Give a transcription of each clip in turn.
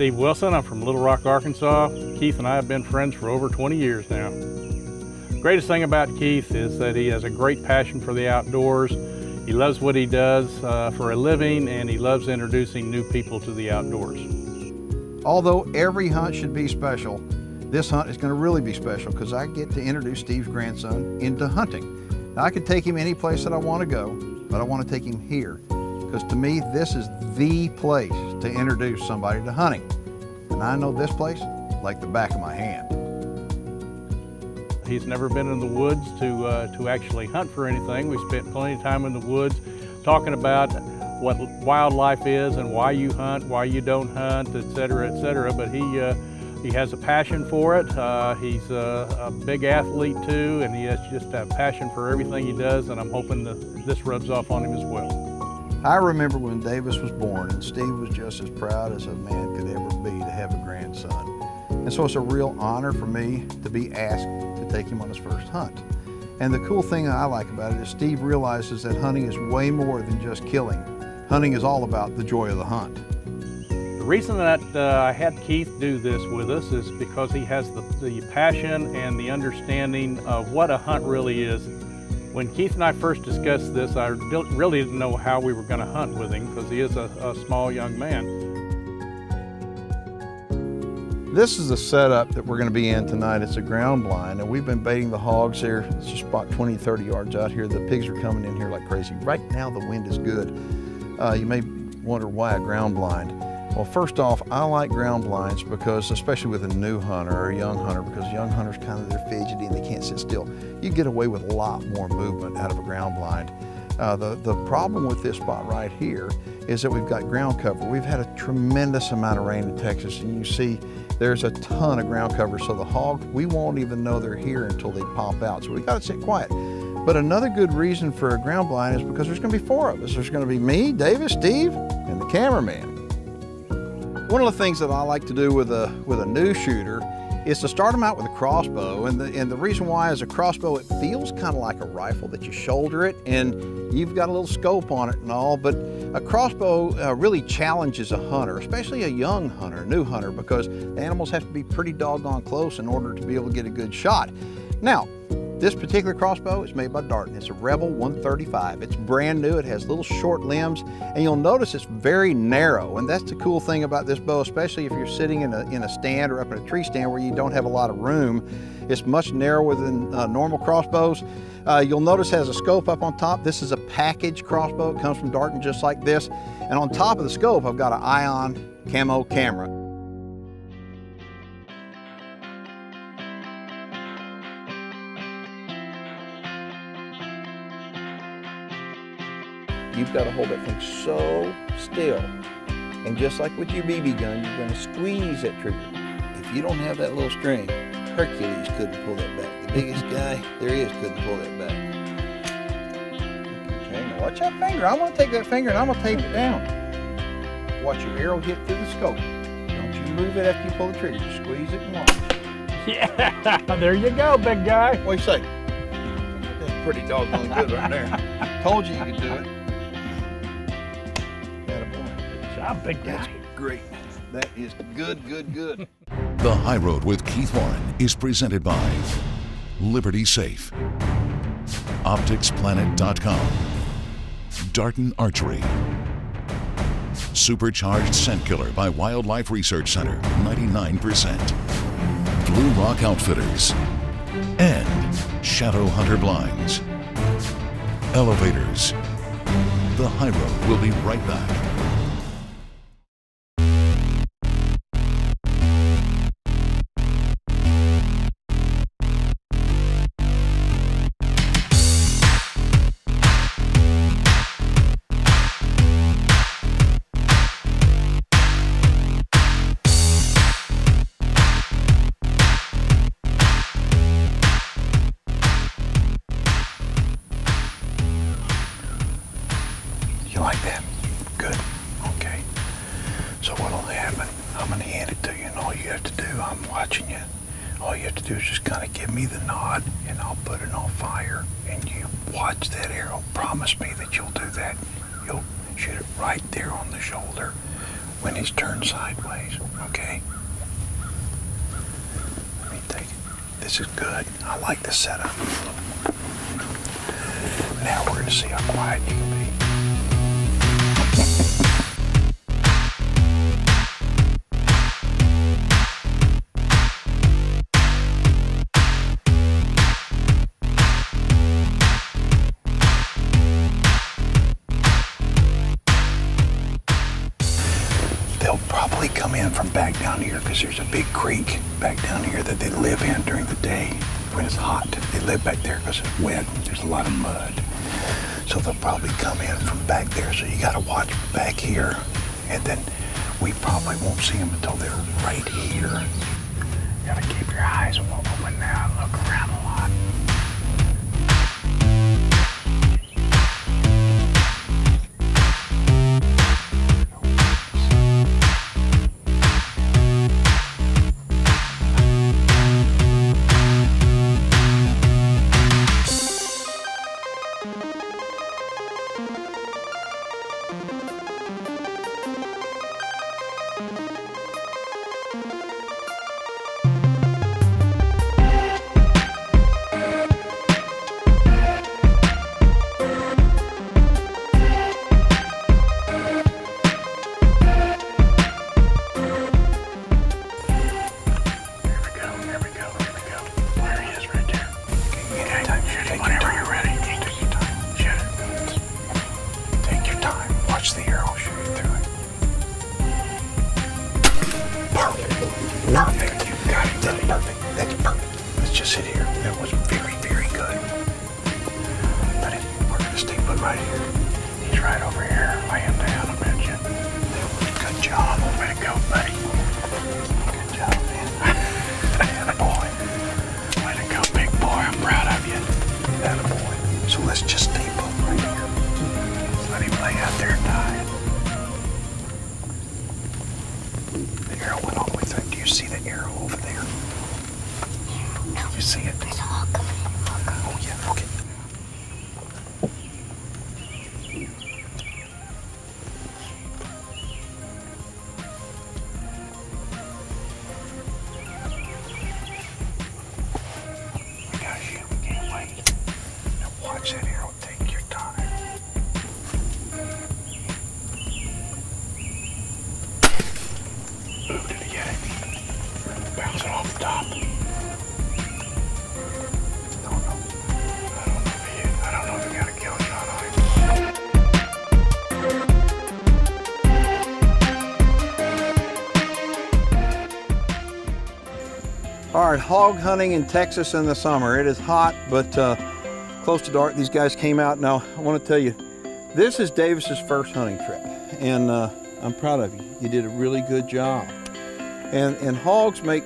Steve Wilson. I'm from Little Rock, Arkansas. Keith and I have been friends for over 20 years now. Greatest thing about Keith is that he has a great passion for the outdoors. He loves what he does for a living, and he loves introducing new people to the outdoors. Although every hunt should be special, this hunt is going to really be special because I get to introduce Steve's grandson into hunting. Now, I could take him any place that I want to go, but I want to take him here because to me, this is the place to introduce somebody to hunting. And I know this place like the back of my hand. He's never been in the woods to actually hunt for anything. We spent plenty of time in the woods talking about what wildlife is and why you hunt, why you don't hunt, et cetera, but he has a passion for it. He's a big athlete too, and he has just a passion for everything he does, and I'm hoping that this rubs off on him as well. I remember when Davis was born, and Steve was just as proud as a man could ever be to have a grandson. And so it's a real honor for me to be asked to take him on his first hunt. And the cool thing I like about it is Steve realizes that hunting is way more than just killing. Hunting is all about the joy of the hunt. The reason that I had Keith do this with us is because he has the passion and the understanding of what a hunt really is. When Keith and I first discussed this, I really didn't know how we were going to hunt with him because he is a small young man. This is the setup that we're going to be in tonight. It's a ground blind, and we've been baiting the hogs there. It's just about 20, 30 yards out here. The pigs are coming in here like crazy. Right now the wind is good. You may wonder why a ground blind. Well, first off, I like ground blinds because, especially with a new hunter or a young hunter, because young hunters they're fidgety and they can't sit still. You get away with a lot more movement out of a ground blind. The problem with this spot right here is that we've got ground cover. We've had a tremendous amount of rain in Texas, and you see there's a ton of ground cover. So the hogs, we won't even know they're here until they pop out. So we got to sit quiet. But another good reason for a ground blind is because there's going to be 4 of us. There's going to be me, Davis, Steve, and the cameraman. One of the things that I like to do with a new shooter is to start them out with a crossbow, and the reason why is a crossbow, it feels kind of like a rifle that you shoulder it and you've got a little scope on it and all, but a crossbow really challenges a hunter, especially a young hunter, a new hunter, because the animals have to be pretty doggone close in order to be able to get a good shot. Now, this particular crossbow is made by Darton. It's a Rebel 135. It's brand new. It has little short limbs, and you'll notice it's very narrow. And that's the cool thing about this bow, especially if you're sitting in a stand or up in a tree stand where you don't have a lot of room. It's much narrower than normal crossbows. You'll notice it has a scope up on top. This is a package crossbow. It comes from Darton just like this. And on top of the scope, I've got an ion camo camera. You've got to hold that thing so still. And just like with your BB gun, you're going to squeeze that trigger. If you don't have that little string, Hercules couldn't pull that back. The biggest guy there is couldn't pull that back. Okay, now watch that finger. I'm going to take that finger and I'm going to tape it down. Watch your arrow hit through the scope. Don't you move it after you pull the trigger. Just squeeze it and watch. Yeah, there you go, big guy. What do you say? That's pretty doggone good right there. Told you could do it. Big guy. That's great. That is good, good, good. The High Road with Keith Warren is presented by Liberty Safe, OpticsPlanet.com, Darton Archery, Supercharged Scent Killer by Wildlife Research Center, 99%, Blue Rock Outfitters, and Shadow Hunter Blinds. Elevators. The High Road will be right back. You like that? Good. Okay. So what'll happen? I'm gonna hand it to you, and all you have to do, I'm watching you. All you have to do is just kind of give me the nod, and I'll put it on fire. And you watch that arrow. Promise me that you'll do that. You'll shoot it right there on the shoulder, when he's turned sideways, okay? Let me take it. This is good. I like this setup. Now we're going to see how quiet you can be. They'll probably come in from back down here because there's a big creek back down here that they live in during the day when it's hot. They live back there because it's wet. There's a lot of mud. So they'll probably come in from back there. So you got to watch back here. And then we probably won't see them until they're right here. You got to keep your eyes open now and look around a lot. Perfect. You got it. That's perfect. That's perfect. Let's just sit here. That was very, very good. But we're going to stay put right here. He's right over here. Lay him down. I bet you. Good job. Way to go, buddy. Good job, man. Attaboy. Way to go, big boy. I'm proud of you. Attaboy. So let's just stay put right here. Let him lay out there and die. The arrow went all the way through. Do you see the arrow over there? You see it? There's a hawk coming. Oh, yeah, okay. We gotta shoot. We can't wait. Now watch that arrow. Take your time. Ooh, did he get it? Bouncing off the top. I don't know if he got a kill shot on him. All right, hog hunting in Texas in the summer. It is hot, but close to dark. These guys came out. Now, I want to tell you, this is Davis's first hunting trip, and I'm proud of you. You did a really good job. And hogs make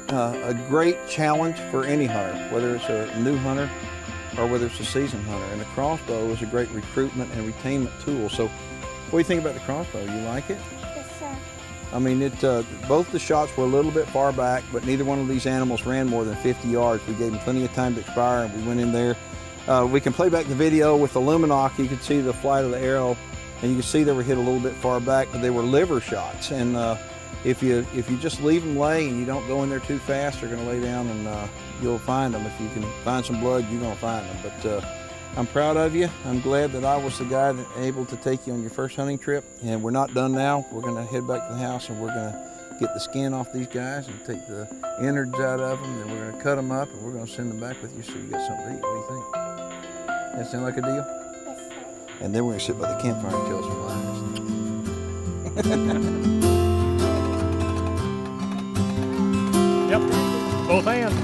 a great challenge for any hunter, whether it's a new hunter or whether it's a seasoned hunter. And the crossbow is a great recruitment and retainment tool. So what do you think about the crossbow? You like it? Yes, sir. I mean, both the shots were a little bit far back, but neither one of these animals ran more than 50 yards. We gave them plenty of time to expire, and we went in there. We can play back the video with the Luminoc. You can see the flight of the arrow, and you can see they were hit a little bit far back, but they were liver shots. And if you just leave them lay and you don't go in there too fast, they're going to lay down, and you'll find them. If you can find some blood, you're going to find them. But I'm proud of you. I'm glad that I was the guy that able to take you on your first hunting trip. And we're not done now. We're going to head back to the house, and we're going to get the skin off these guys and take the innards out of them. Then we're going to cut them up, and we're going to send them back with you so you got something to eat. What do you think? That sound like a deal? Yes, sir. And then we're going to sit by the campfire and kill some lions. Yep, both hands.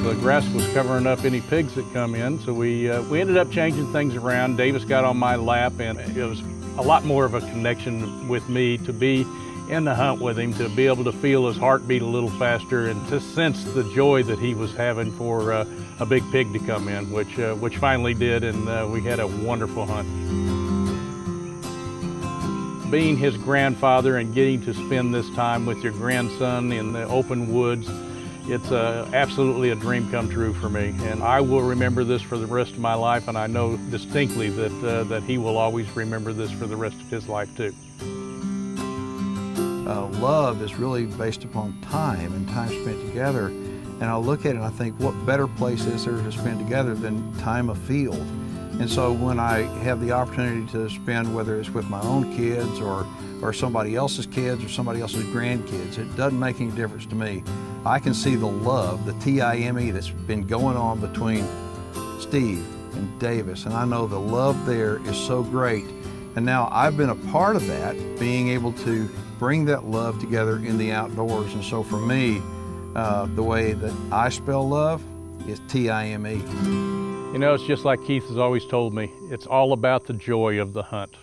The grass was covering up any pigs that come in, so we ended up changing things around. Davis got on my lap, and it was a lot more of a connection with me to be in the hunt with him, to be able to feel his heartbeat a little faster and to sense the joy that he was having for a big pig to come in, which finally did, and we had a wonderful hunt. Being his grandfather and getting to spend this time with your grandson in the open woods, it's absolutely a dream come true for me. And I will remember this for the rest of my life, and I know distinctly that he will always remember this for the rest of his life too. love is really based upon time and time spent together. And I look at it and I think, what better place is there to spend together than time afield? And so when I have the opportunity to spend, whether it's with my own kids or somebody else's kids or somebody else's grandkids, it doesn't make any difference to me. I can see the love, the TIME that's been going on between Steve and Davis, and I know the love there is so great. And now I've been a part of that, being able to bring that love together in the outdoors. And so for me, the way that I spell love is TIME. You know, it's just like Keith has always told me, it's all about the joy of the hunt.